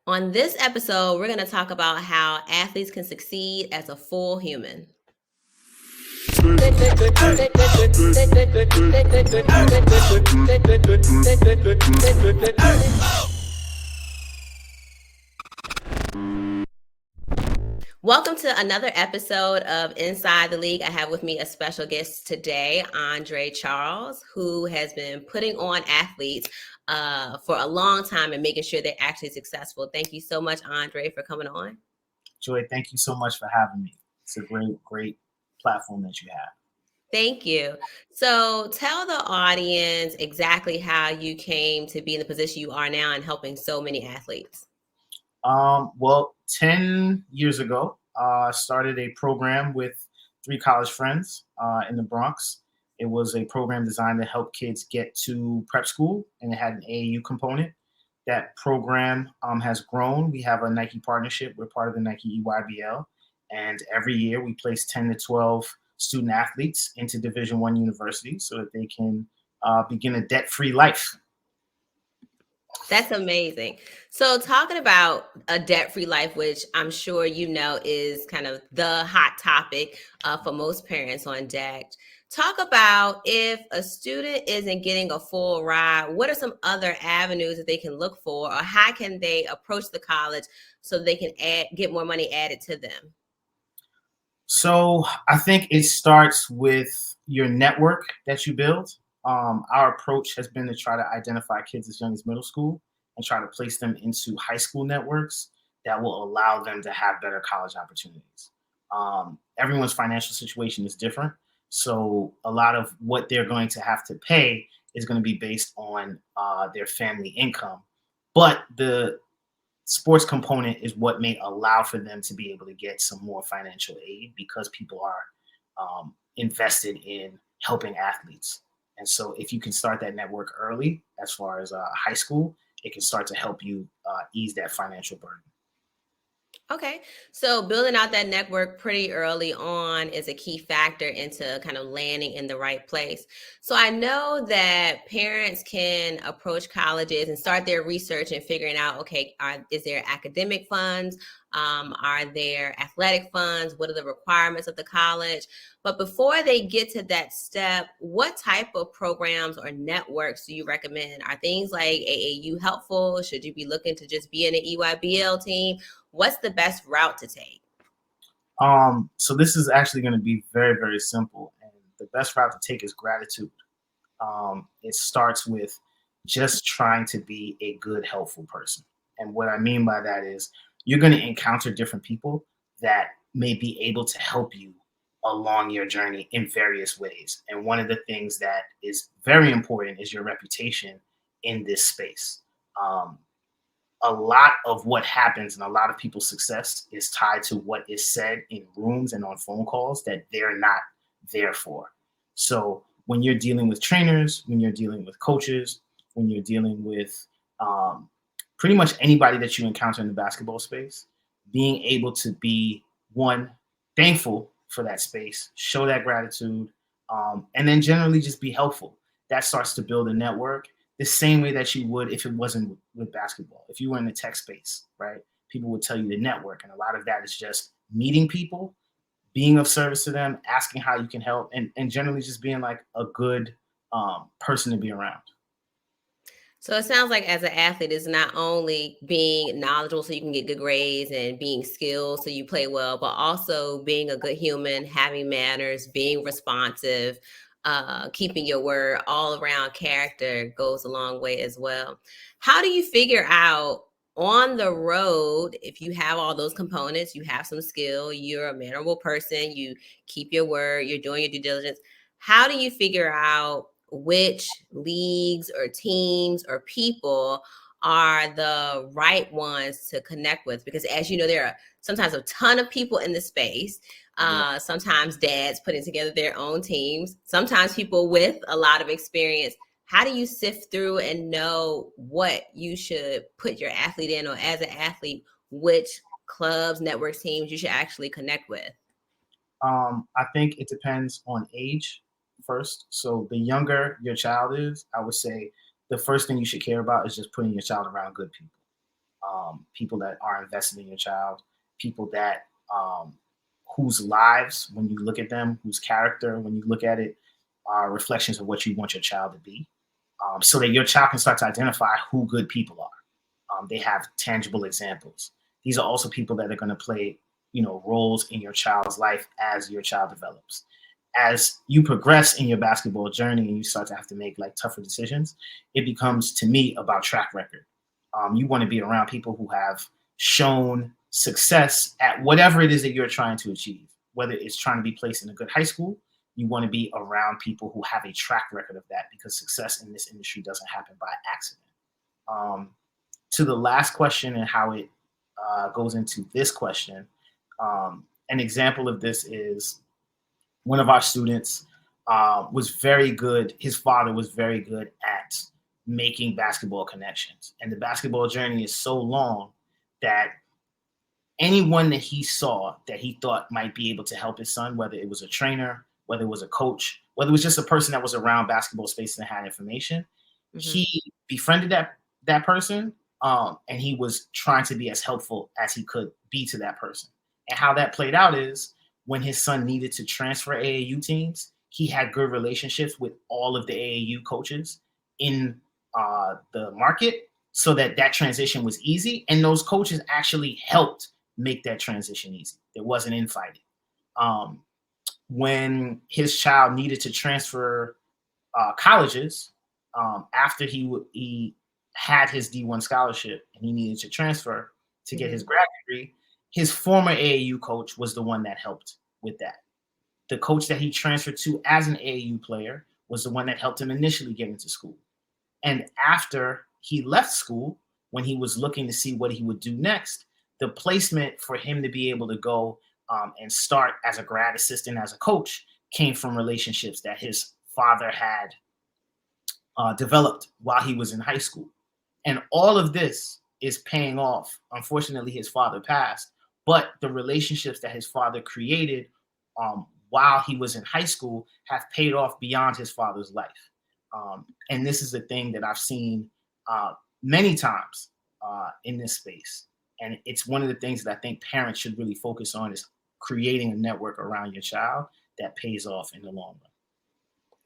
On this episode, we're going to talk about how athletes can succeed as a full human. Welcome to another episode of Inside the League. I have with me a special guest today, Andre Charles, who has been putting on athletes for a long time and making sure they're actually successful. Thank you so much, Andre, for coming on. Joy, thank you so much for having me. It's a great platform that you have. Thank you. So tell the audience exactly how you came to be in the position you are now and helping so many athletes. Well, 10 years ago, I started a program with 3 college friends in the Bronx. It was a program designed to help kids get to prep school, and it had an AAU component. That program has grown. We have a Nike partnership. We're part of the Nike EYBL, and every year we place 10 to 12 student athletes into Division I universities so that they can begin a debt-free life. That's amazing. So talking about a debt-free life, which I'm sure you know is kind of the hot topic for most parents on deck. Talk about if a student isn't getting a full ride, what are some other avenues that they can look for, or how can they approach the college so they can get more money added to them? So I think it starts with your network that you build. Our approach has been to try to identify kids as young as middle school and try to place them into high school networks that will allow them to have better college opportunities. Everyone's financial situation is different. So a lot of what they're going to have to pay is going to be based on their family income. But the sports component is what may allow for them to be able to get some more financial aid because people are invested in helping athletes. And so if you can start that network early, as far as high school, it can start to help you ease that financial burden. Okay, so building out that network pretty early on is a key factor into kind of landing in the right place. So I know that parents can approach colleges and start their research and figuring out, okay, is there academic funds? Are there athletic funds? What are the requirements of the college? But before they get to that step, what type of programs or networks do you recommend? Are things like AAU helpful? Should you be looking to just be in an EYBL team? What's the best route to take? So this is actually going to be very simple, and the best route to take is gratitude. It starts with just trying to be a good, helpful person. And what I mean by that is you're going to encounter different people that may be able to help you along your journey in various ways. And one of the things that is very important is your reputation in this space. Um, a lot of what happens and a lot of people's success is tied to what is said in rooms and on phone calls that they're not there for. So when you're dealing with trainers, when you're dealing with coaches, when you're dealing with um, pretty much anybody that you encounter in the basketball space, being able to be one, thankful for that space, show that gratitude, and then generally just be helpful. That starts to build a network the same way that you would if it wasn't with basketball. If you were in the tech space, right? People would tell you to network, and a lot of that is just meeting people, being of service to them, asking how you can help, and generally just being like a good person to be around. So it sounds like as an athlete, it's not only being knowledgeable so you can get good grades and being skilled so you play well, but also being a good human, having manners, being responsive, keeping your word, all around character goes a long way as well. How do you figure out on the road if you have all those components, you have some skill, you're a mannerable person, you keep your word, you're doing your due diligence? How do you figure out which leagues or teams or people are the right ones to connect with? Because as you know, there are sometimes a ton of people in the space. Yeah. Sometimes dads putting together their own teams, sometimes people with a lot of experience. How do you sift through and know what you should put your athlete in, or as an athlete, which clubs, networks, teams you should actually connect with? I think it depends on age first. So the younger your child is, I would say the first thing you should care about is just putting your child around good people. people that are invested in your child, people that whose lives, when you look at them, whose character, when you look at it, are reflections of what you want your child to be, so that your child can start to identify who good people are. They have tangible examples. These are also people that are going to play, roles in your child's life as your child develops. As you progress in your basketball journey and you start to have to make like tougher decisions, it becomes to me about track record. You want to be around people who have shown success at whatever it is that you're trying to achieve, whether it's trying to be placed in a good high school. You want to be around people who have a track record of that, because success in this industry doesn't happen by accident. Um, to the last question and how it goes into this question, an example of this is one of our students was very good. His father was very good at making basketball connections. And the basketball journey is so long that anyone that he saw that he thought might be able to help his son, whether it was a trainer, whether it was a coach, whether it was just a person that was around basketball space and had information, Mm-hmm. he befriended that person, and he was trying to be as helpful as he could be to that person. And how that played out is when his son needed to transfer AAU teams, he had good relationships with all of the AAU coaches in the market, so that transition was easy. And those coaches actually helped make that transition easy. There wasn't infighting. Um, when his child needed to transfer colleges, after he had his D1 scholarship and he needed to transfer to get his Mm-hmm. grad degree, his former AAU coach was the one that helped with that. The coach that he transferred to as an AAU player was the one that helped him initially get into school. And after he left school, when he was looking to see what he would do next, the placement for him to be able to go and start as a grad assistant, as a coach, came from relationships that his father had developed while he was in high school. And all of this is paying off. Unfortunately, his father passed, but the relationships that his father created while he was in high school have paid off beyond his father's life. And this is the thing that I've seen many times in this space. And it's one of the things that I think parents should really focus on, is creating a network around your child that pays off in the long run.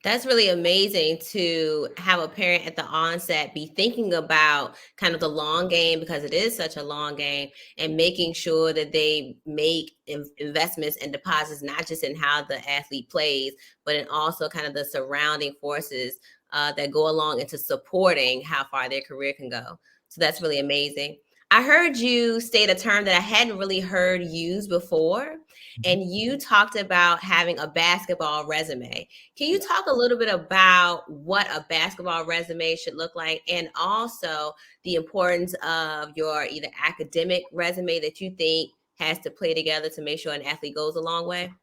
That's really amazing to have a parent at the onset be thinking about kind of the long game, because it is such a long game, and making sure that they make investments and deposits, not just in how the athlete plays, but in also kind of the surrounding forces that go along into supporting how far their career can go. So that's really amazing. I heard you state a term that I hadn't really heard used before, Mhm. and you talked about having a basketball resume. Can you Yeah. talk a little bit about what a basketball resume should look like, and also the importance of your either academic resume that you think has to play together to make sure an athlete goes a long way?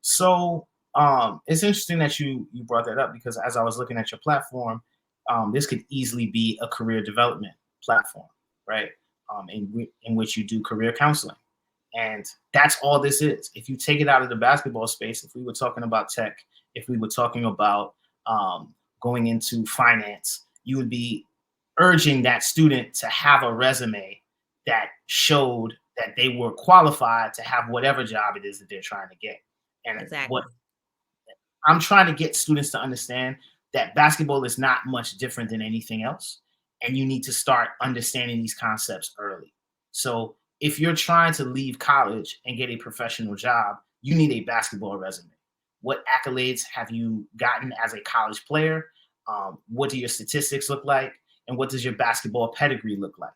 So it's interesting that you brought that up, because as I was looking at your platform, this could easily be a career development platform, right? In which you do career counseling. And that's all this is. If you take it out of the basketball space, if we were talking about tech, if we were talking about going into finance, you would be urging that student to have a resume that showed that they were qualified to have whatever job it is that they're trying to get. And what Exactly. I'm trying to get students to understand, that basketball is not much different than anything else. And you need to start understanding these concepts early. So if you're trying to leave college and get a professional job, you need a basketball resume. What accolades have you gotten as a college player? What do your statistics look like? And what does your basketball pedigree look like?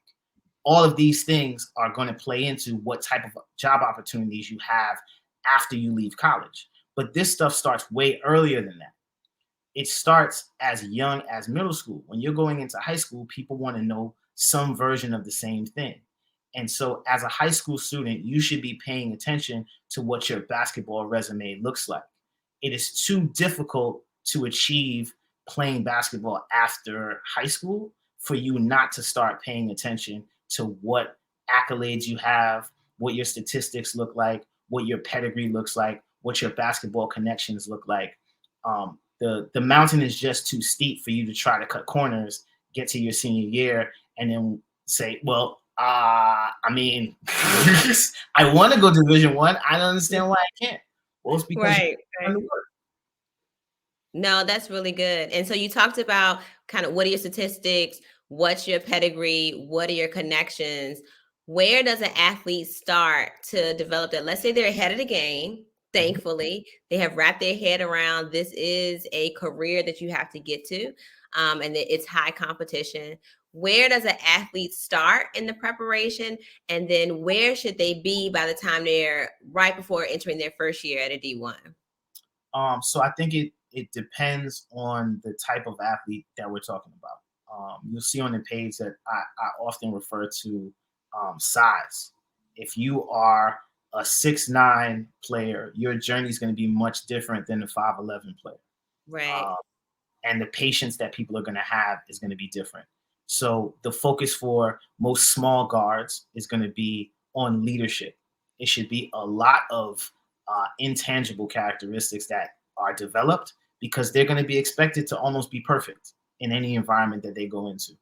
All of these things are going to play into what type of job opportunities you have after you leave college. But this stuff starts way earlier than that. It starts as young as middle school. When you're going into high school, people want to know some version of the same thing. And so, as a high school student, you should be paying attention to what your basketball resume looks like. It is too difficult to achieve playing basketball after high school for you not to start paying attention to what accolades you have, what your statistics look like, what your pedigree looks like, what your basketball connections look like. The mountain is just too steep for you to try to cut corners, get to your senior year, and then say, well, I mean, I want to go Division 1. I don't understand why I can't. Well, it's because you Right, done right. the work. No, that's really good. And so you talked about kind of what are your statistics, what's your pedigree, what are your connections? Where does an athlete start to develop that? Let's say they're ahead of the game. Mhm. Thankfully, they have wrapped their head around this is a career that you have to get to, and that it's high competition. Where does an athlete start in the preparation? And then where should they be by the time they're right before entering their first year at a D1? So I think it depends on the type of athlete that we're talking about. You'll see on the page that I often refer to size. If you are a 6'9" player, your journey is going to be much different than a 5'11" player. Right. Um, and the patience that people are going to have is going to be different. So the focus for most small guards is going to be on leadership. It should be a lot of intangible characteristics that are developed because they're going to be expected to almost be perfect in any environment that they go into.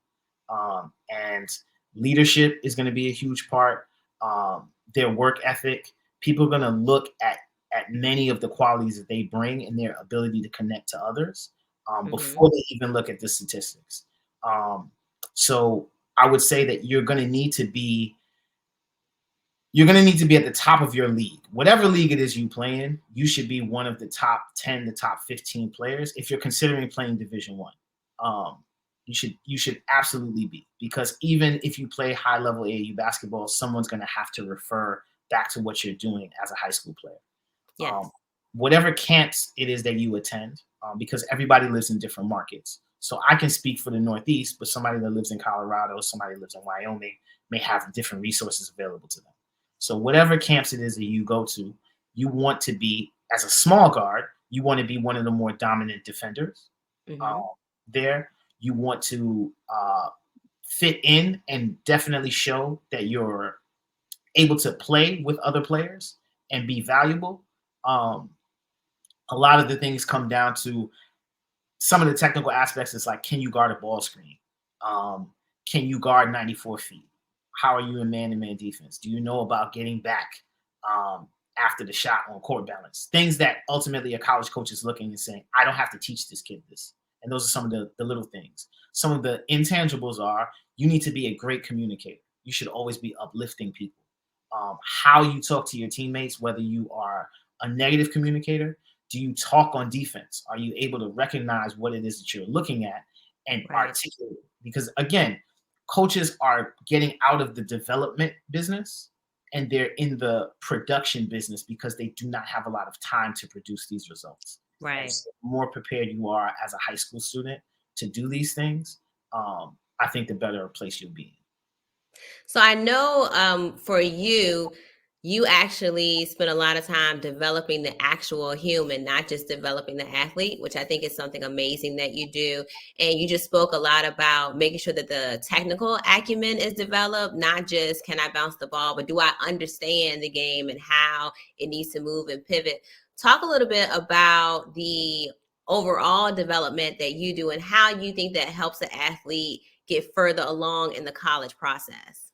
And leadership is going to be a huge part. Their work ethic. People are going to look at many of the qualities that they bring and their ability to connect to others Mhm. before they even look at the statistics. Um, so I would say that you're going to need to be at the top of your league. Whatever league it is you play in, you should be one of the top 10, the top 15 players if you're considering playing Division 1. Um, you should absolutely be, because even if you play high level AAU basketball, someone's going to have to refer back to what you're doing as a high school player. um, Yes. Whatever camps it is that you attend, because everybody lives in different markets. So I can speak for the Northeast, but somebody that lives in Colorado, somebody that lives in Wyoming may have different resources available to them. So whatever camps it is that you go to, you want to be, as a small guard, you want to be one of the more dominant defenders Mhm. there. You want to fit in and definitely show that you're able to play with other players and be valuable. Um, a lot of the things come down to some of the technical aspects. Is like, can you guard a ball screen? Um, can you guard 94 feet? How are you in man-to-man defense? Do you know about getting back um, after the shot on court balance? Things that ultimately a college coach is looking and saying, I don't have to teach this kid this. And those are some of the little things. Some of the intangibles are, you need to be a great communicator. You should always be uplifting people. How you talk to your teammates, whether you are a negative communicator, do you talk on defense? Are you able to recognize what it is that you're looking at and Right. articulate it? Because again, coaches are getting out of the development business and they're in the production business because they do not have a lot of time to produce these results. And Right. so the more prepared you are as a high school student to do these things, I think the better place you'll be. So I know for you, you actually spend a lot of time developing the actual human, not just developing the athlete, which I think is something amazing that you do. And you just spoke a lot about making sure that the technical acumen is developed, not just can I bounce the ball, but do I understand the game and how it needs to move and pivot. Talk a little bit about the overall development that you do and how you think that helps the athlete get further along in the college process.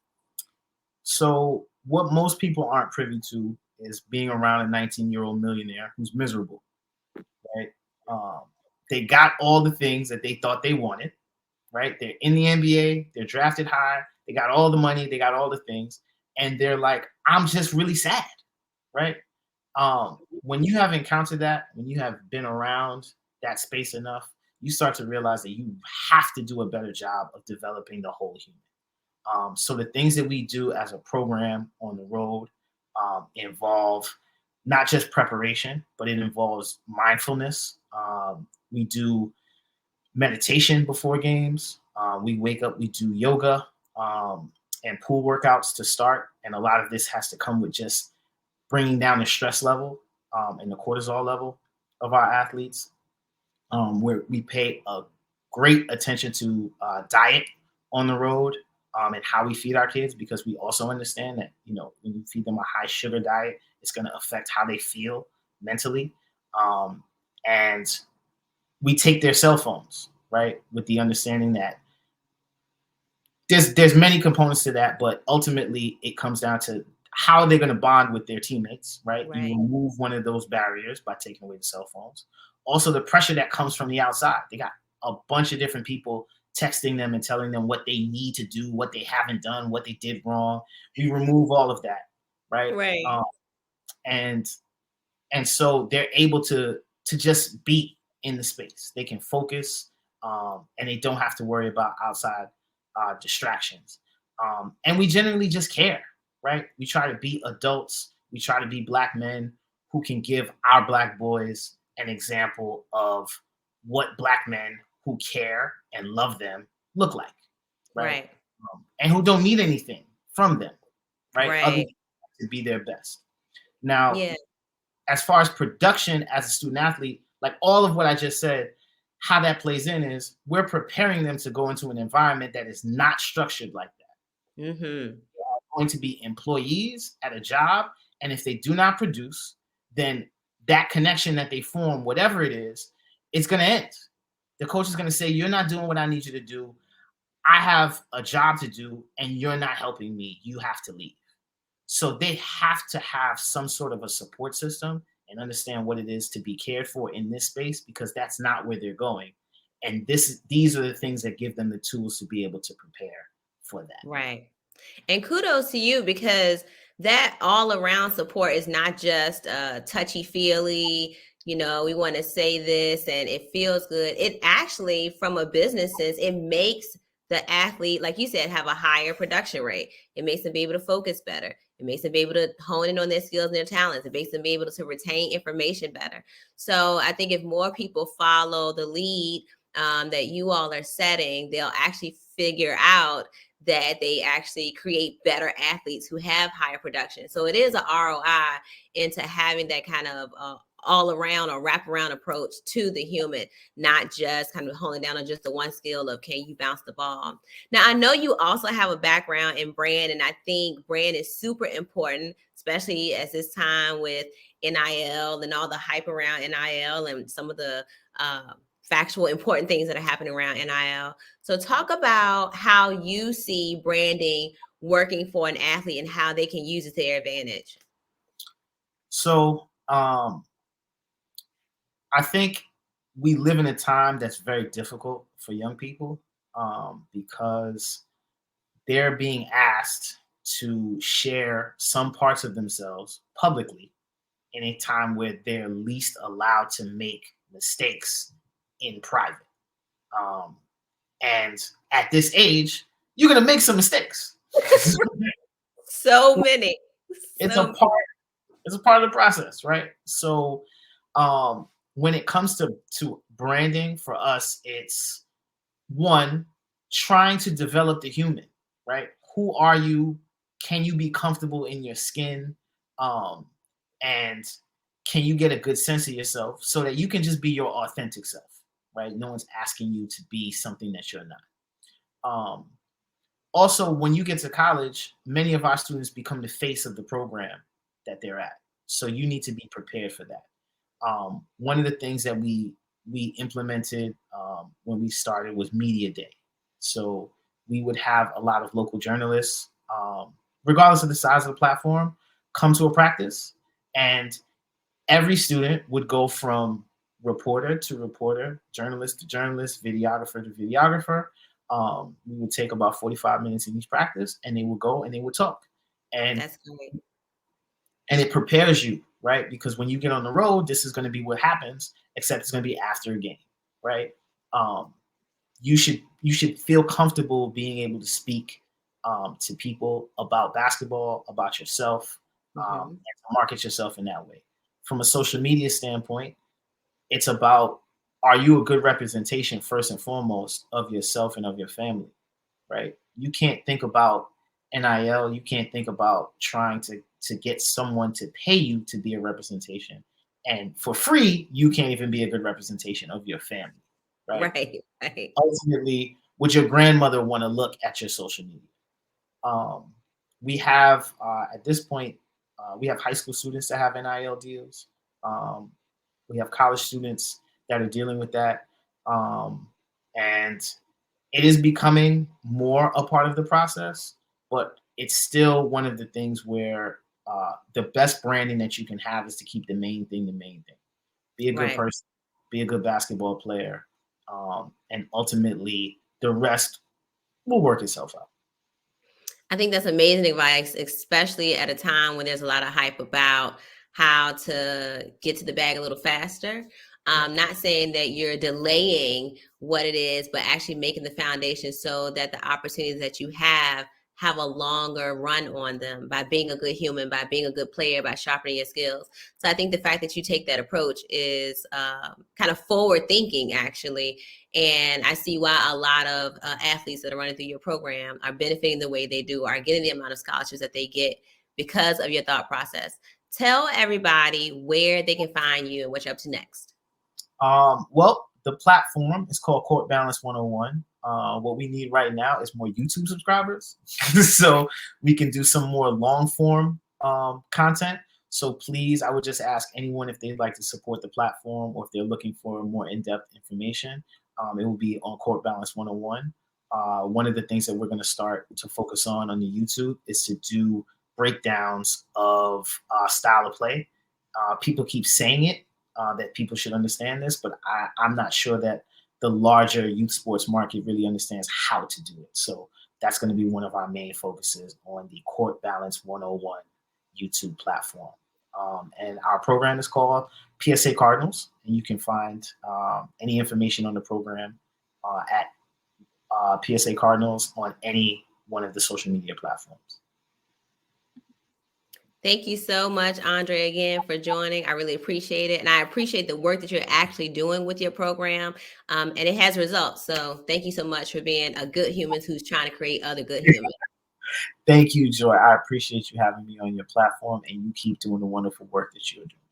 So, what most people aren't privy to is being around a 19-year-old millionaire who's miserable, right? Um, they got all the things that they thought they wanted, right? They're in the NBA, they're drafted high, they got all the money, they got all the things, and they're like, I'm just really sad, right? When you have encountered that, when you have been around that space enough, you start to realize that you have to do a better job of developing the whole human. So the things that we do as a program on the road involve not just preparation, but it involves mindfulness. We do meditation before games. We wake up, we do yoga and pool workouts to start. And a lot of this has to come with just bringing down the stress level and the cortisol level of our athletes, where we pay a great attention to diet on the road, and how we feed our kids, because we also understand that, when you feed them a high sugar diet, it's going to affect how they feel mentally. And we take their cell phones, right, with the understanding that There's many components to that, but ultimately it comes down to how they're going to bond with their teammates, right? You Right. remove one of those barriers by taking away the cell phones. Also, the pressure that comes from the outside. They got a bunch of different people texting them and telling them what they need to do, what they haven't done, what they did wrong. We remove all of that, right? Right. And so they're able to just be in the space. They can focus, and they don't have to worry about outside distractions. And we generally just care, right? We try to be adults. We try to be black men who can give our black boys an example of what black men who care and love them look like, right? Right. And who don't need anything from them, right? Other than Right. to be their best. Now, Yeah. as far as production as a student athlete, like all of what I just said, how that plays in is we're preparing them to go into an environment that is not structured like that. Mhm. They're going to be employees at a job, and if they do not produce, then that connection that they form, whatever it is going to end. The coach is going to say, "You're not doing what I need you to do. I have a job to do, and you're not helping me. You have to leave." So they have to have some sort of a support system and understand what it is to be cared for in this space because that's not where they're going. And these are the things that give them the tools to be able to prepare for that. Right. And kudos to you because that all around support is not just touchy feely, we want to say this and it feels good. It actually, from a business sense, it makes the athlete, like you said, have a higher production rate. It makes them be able to focus better. It makes them be able to hone in on their skills and their talents. It makes them be able to retain information better. So I think if more people follow the lead that you all are setting, they'll actually figure out that they actually create better athletes who have higher production. So it is an ROI into having that kind of all around or wraparound approach to the human, not just kind of honing down on just the one skill of can you bounce the ball. Now, I know you also have a background in brand, and I think brand is super important, especially at this time with NIL and all the hype around NIL and some of the factual important things that are happening around NIL. So talk about how you see branding working for an athlete and how they can use it to their advantage. So I think we live in a time that's very difficult for young people because they're being asked to share some parts of themselves publicly in a time where they're least allowed to make mistakes in private. Um, and at this age, you're gonna make some mistakes. So many. it's a So part. It's a part of the process, right? So, when it comes to branding for us, it's one trying to develop the human, right? Who are you? Can you be comfortable in your skin? Um, and can you get a good sense of yourself so that you can just be your authentic self, right? No one's asking you to be something that you're not. Um, Also, when you get to college, many of our students become the face of the program that they're at. So you need to be prepared for that. One of the things that we implemented when we started was media day. So we would have a lot of local journalists, regardless of the size of the platform, come to a practice, and every student would go from reporter to reporter, journalist to journalist, videographer to videographer. We would take about 45 minutes in each practice, and they would go and they would talk. And that's great. it prepares you, right? Because when you get on the road, this is going to be what happens, except it's going to be after a game, right? Um, you should feel comfortable being able to speak to people about basketball, about yourself, and Hmm. to market yourself in that way. From a social media standpoint, it's about, are you a good representation first and foremost of yourself and of your family, right? You can't think about NIL. You can't think about trying to get someone to pay you to be a representation, and for free, you can't even be a good representation of your family, right? Right. Right. Ultimately, would your grandmother want to look at your social media? Um, we have at this point, we have high school students that have NIL deals. Um, we have college students that are dealing with that, and it is becoming more a part of the process, but it's still one of the things where the best branding that you can have is to keep the main thing. Be a good Right. person, be a good basketball player, and ultimately the rest will work itself out. I think that's amazing advice, especially at a time when there's a lot of hype about how to get to the bag a little faster. Yeah. Not saying that you're delaying what it is, but actually making the foundation so that the opportunities that you have a longer run on them by being a good human, by being a good player, by sharpening your skills. So I think the fact that you take that approach is kind of forward thinking, actually, and I see why a lot of athletes that are running through your program are benefiting the way they do, are getting the amount of scholarships that they get because of your thought process. Tell everybody where they can find you and what you're up to next. Well, the platform is called Court Balance 101. What we need right now is more YouTube subscribers, so we can do some more long form content. So please, I would just ask anyone if they'd like to support the platform or if they're looking for more in-depth information. It will be on Court Balance 101. One of the things that we're going to start to focus on the YouTube is to do breakdowns of style of play. People keep saying it, that people should understand this, but I'm not sure that the larger youth sports market really understands how to do it. So that's going to be one of our main focuses on the Court Balance 101 YouTube platform. And our program is called PSA Cardinals, and you can find any information on the program at PSA Cardinals on any one of the social media platforms. Thank you so much, Andre, again for joining. I really appreciate it. And I appreciate the work that you're actually doing with your program. And it has results. So thank you so much for being a good human who's trying to create other good humans. Thank you, Joy. I appreciate you having me on your platform, and you keep doing the wonderful work that you're doing.